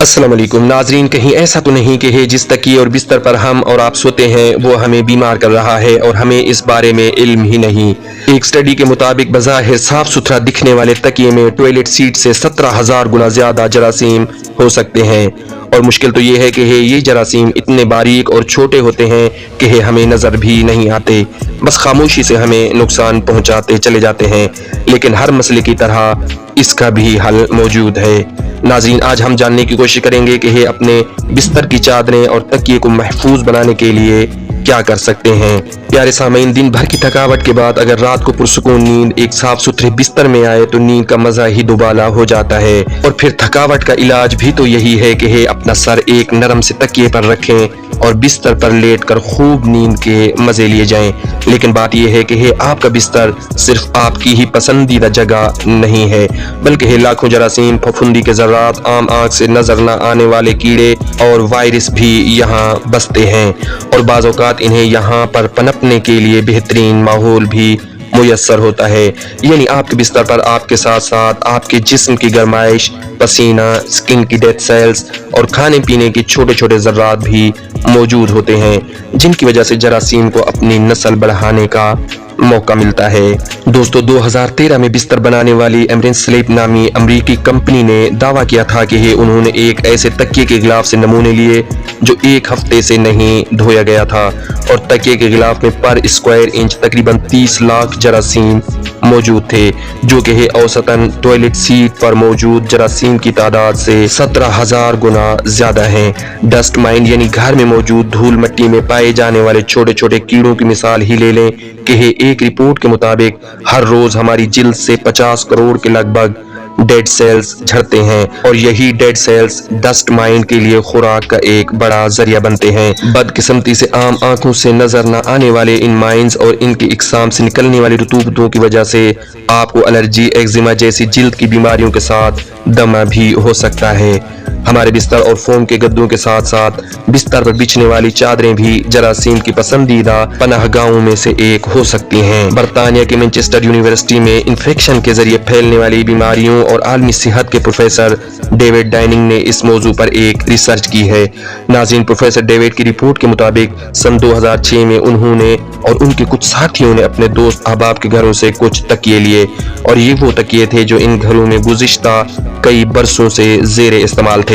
अस्सलाम वालेकुम नाजरीन, कहीं ऐसा तो नहीं कि है जिस तकिए और बिस्तर पर हम और आप सोते हैं वो हमें बीमार कर रहा है और हमें इस बारे में इल्म ही नहीं। एक स्टडी के मुताबिक बज़ाहिर साफ सुथरा दिखने वाले तकिए में टॉयलेट सीट से 17,000 गुना ज्यादा जरासीम हो सकते हैं। और मुश्किल तो ये है कि ये जरासीम इतने बारीक और छोटे होते हैं कि हमें नज़र भी नहीं आते, बस खामोशी से हमें नुकसान पहुंचाते चले जाते हैं। लेकिन हर मसले की तरह इसका भी हल मौजूद है। नाज़रीन, आज हम जानने की कोशिश करेंगे कि अपने बिस्तर की चादरें और तकिए को महफूज बनाने के लिए क्या कर सकते हैं। प्यारे सामीन, दिन भर की थकावट के बाद अगर रात को पुरसुकून नींद एक साफ सुथरे बिस्तर में आए तो नींद का मजा ही दुबाला हो जाता है। और फिर थकावट का इलाज भी तो यही है कि अपना सर एक नरम से तकिए पर रखें और बिस्तर पर लेटकर खूब नींद के मजे लिए जाएं। लेकिन बात यह है कि आपका बिस्तर सिर्फ आपकी ही पसंदीदा जगह नहीं है, बल्कि लाखों जरासीम, फफूंदी के ज़र्रात, आम आंख से नजर न आने वाले कीड़े और वायरस भी यहाँ बसते हैं। और बाज़ औक़ात इन्हें यहाँ पर पनपने के लिए बेहतरीन माहौल भी मुयस्सर होता है। यानी आपके बिस्तर पर आपके साथ साथ आपके जिस्म की गर्माइश, पसीना, स्किन की डेड सेल्स और खाने पीने के छोटे छोटे ज़र्रात भी मौजूद होते हैं, जिनकी वजह से जरासीम को अपनी नस्ल बढ़ाने का मौका मिलता है। दोस्तों, 2013 में बिस्तर बनाने वाली एमरेंस स्लीप नामी अमरीकी कंपनी ने दावा किया था कि उन्होंने एक ऐसे तकिए के गिलाफ से नमूने लिए जो एक हफ्ते से नहीं धोया गया था और तकिए के गिलाफ में पर स्क्वायर इंच तकरीबन 30 लाख जरासीम मौजूद थे, जो कि औसतन टॉयलेट सीट पर मौजूद जरासीम की तादाद से 17,000 गुना ज्यादा हैं। डस्ट माइंड यानी घर में मौजूद धूल मट्टी में पाए जाने वाले छोटे छोटे कीड़ों की मिसाल ही ले लें कि एक रिपोर्ट के मुताबिक हर रोज हमारी जिल्द से 50 करोड़ के लगभग डेड सेल्स झड़ते हैं और यही डेड सेल्स डस्ट माइंड के लिए खुराक का एक बड़ा जरिया बनते हैं। बदकिस्मती से आम आंखों से नजर न आने वाले इन माइंस और इनकी इकसाम से निकलने वाली रतूबतों की वजह से आपको एलर्जी, एक्जिमा जैसी जिल्द की बीमारियों के साथ दमा भी हो सकता है। हमारे बिस्तर और फोम के गद्दों के साथ साथ बिस्तर पर बिछने वाली चादरें भी जरासीम की पसंदीदा पनाहगाहों में से एक हो सकती हैं। बरतानिया के मैनचेस्टर यूनिवर्सिटी में इन्फेक्शन के जरिए फैलने वाली बीमारियों और आलमी सेहत के प्रोफेसर डेविड डाइनिंग ने इस मौजू पर एक रिसर्च की है। नाज़रीन, प्रोफेसर डेविड की रिपोर्ट के मुताबिक सन 2006 में उन्होंने और उनके कुछ साथियों ने अपने दोस्त अहबाब के घरों से कुछ तकिए लिए और ये वो तकिए थे जो इन घरों में गुज़िश्ता कई बरसों से ज़ेरे इस्तेमाल थे।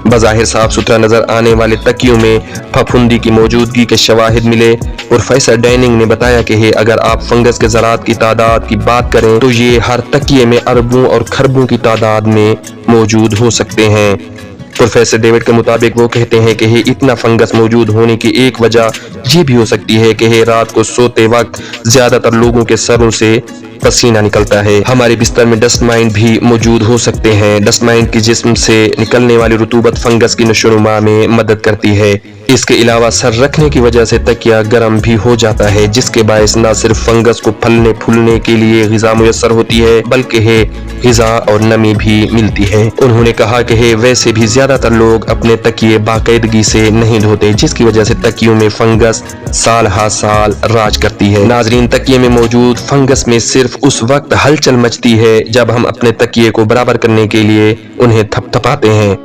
बज़ाहिर साफ सुथरा नजर आने वाले तकियों में फफूंदी की मौजूदगी के शवाहिद मिले। प्रोफेसर डाइनिंग ने बताया कि अगर आप फंगस के ज़रात की तादाद की बात करें तो ये हर तकिए में अरबों और खरबों की तादाद में मौजूद हो सकते हैं। प्रोफेसर डेविड के मुताबिक वो कहते हैं कि इतना फंगस मौजूद होने की एक वजह ये भी हो सकती है कि रात को सोते वक्त ज्यादातर लोगों के सरों से पसीना निकलता है। हमारे बिस्तर में डस्ट माइंड भी मौजूद हो सकते हैं। डस्ट माइंड की जिस्म से निकलने वाली रुतूबत फंगस की नशोनुमा में मदद करती है। इसके अलावा सर रखने की वजह से तकिया गर्म भी हो जाता है, जिसके बायस न सिर्फ फंगस को फलने फूलने के लिए ग़िज़ा मुयस्सर होती है बल्कि ग़िज़ा और नमी भी मिलती है। उन्होंने कहा कि वैसे भी ज्यादातर लोग अपने तकिए बाकायदगी से नहीं धोते, जिसकी वजह से तकियों में फंगस साल हा साल राज करती है। नाजरीन, तकिए में मौजूद फंगस में सिर्फ उस वक्त हलचल मचती है जब हम अपने तकिए को बराबर करने के लिए उन्हें थपथपाते हैं।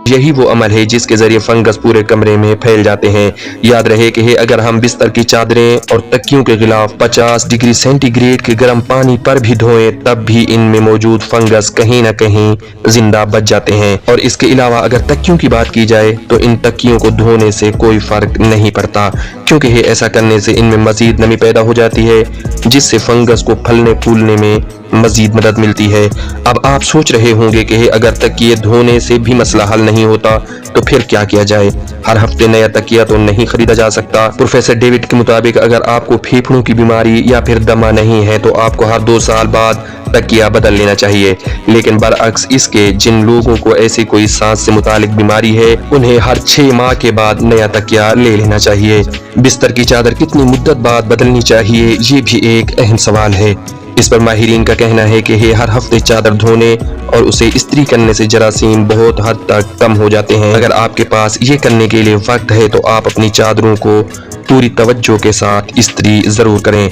यही वो अमल है जिसके जरिए फंगस पूरे कमरे में फैल जाते हैं। याद रहे कि अगर हम बिस्तर की चादरें और तकियों के खिलाफ 50 डिग्री सेंटीग्रेड के गर्म पानी पर भी धोएं, तब भी इनमें मौजूद फंगस कहीं न कहीं जिंदा बच जाते हैं। और इसके अलावा अगर तकियों की बात की जाए तो इन तकियों को धोने से कोई फर्क नहीं पड़ता, क्योंकि ऐसा करने से इनमें मजीद नमी पैदा हो जाती है, जिससे फंगस को फलने फूलने में मजीद मदद मिलती है। अब आप सोच रहे होंगे कि अगर तकिए धोने से भी मसला हल नहीं होता तो फिर क्या किया जाए। हर हफ्ते नया तकिया तो नहीं खरीदा जा सकता। प्रोफेसर डेविड के मुताबिक अगर आपको फेफड़ों की बीमारी या फिर दमा नहीं है तो आपको हर 2 साल बाद तकिया बदल लेना चाहिए। लेकिन बरअक्स इसके जिन लोगों को ऐसी कोई सांस से मुतालिक बीमारी है उन्हें हर 6 माह के बाद नया तकिया ले लेना चाहिए। बिस्तर की चादर कितनी मुद्दत बाद बदलनी चाहिए, ये भी एक अहम सवाल है। इस पर माहिरीन का कहना है कि हर हफ्ते चादर धोने और उसे इस्त्री करने से जरासीम बहुत हद तक कम हो जाते हैं। अगर आपके पास ये करने के लिए वक्त है तो आप अपनी चादरों को पूरी तवज्जो के साथ इस्त्री ज़रूर करें।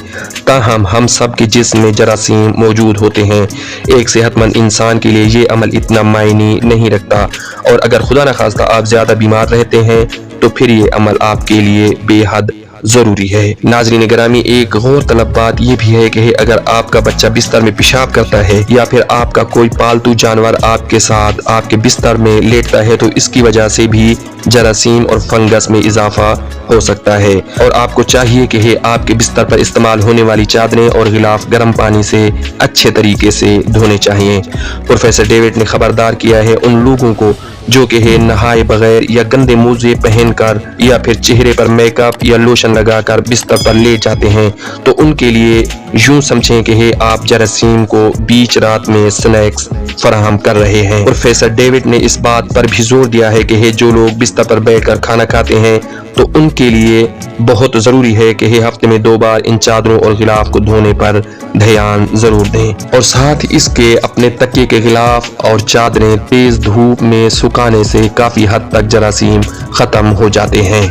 ताहम हम सब के जिस्म में जरासीम मौजूद होते हैं। एक सेहतमंद इंसान के लिए ये अमल इतना मायने नहीं रखता, और अगर खुदा न खास्ता आप ज़्यादा बीमार रहते हैं तो फिर ये अमल आपके लिए बेहद ज़रूरी है। नाज़रीन गिरामी, एक गौर तलब बात यह भी है कि अगर आपका बच्चा बिस्तर में पेशाब करता है या फिर आपका कोई पालतू जानवर आपके साथ आपके बिस्तर में लेटता है तो इसकी वजह से भी जरासीम और फंगस में इजाफा हो सकता है, और आपको चाहिए कि आपके बिस्तर पर इस्तेमाल होने वाली चादरें और गिलाफ गर्म पानी से अच्छे तरीके से धोने चाहिए। प्रोफेसर डेविड ने खबरदार किया है उन लोगों को जो कि नहाए बगैर या गंदे मोजे पहनकर या फिर चेहरे पर मेकअप या लोशन लगाकर बिस्तर पर लेट जाते हैं, तो उनके लिए यूं समझें कि आप जरासीम को बीच रात में स्नैक्स फराहम कर रहे हैं। प्रोफेसर डेविड ने इस बात पर भी जोर दिया है कि जो लोग बिस्तर पर बैठकर खाना खाते हैं तो उनके लिए बहुत ज़रूरी है कि हफ्ते में 2 बार इन चादरों और गिलाफ को धोने पर ध्यान ज़रूर दें, और साथ इसके अपने तकिए के गिलाफ और चादरें तेज़ धूप में सुखाने से काफ़ी हद तक जरासीम ख़त्म हो जाते हैं।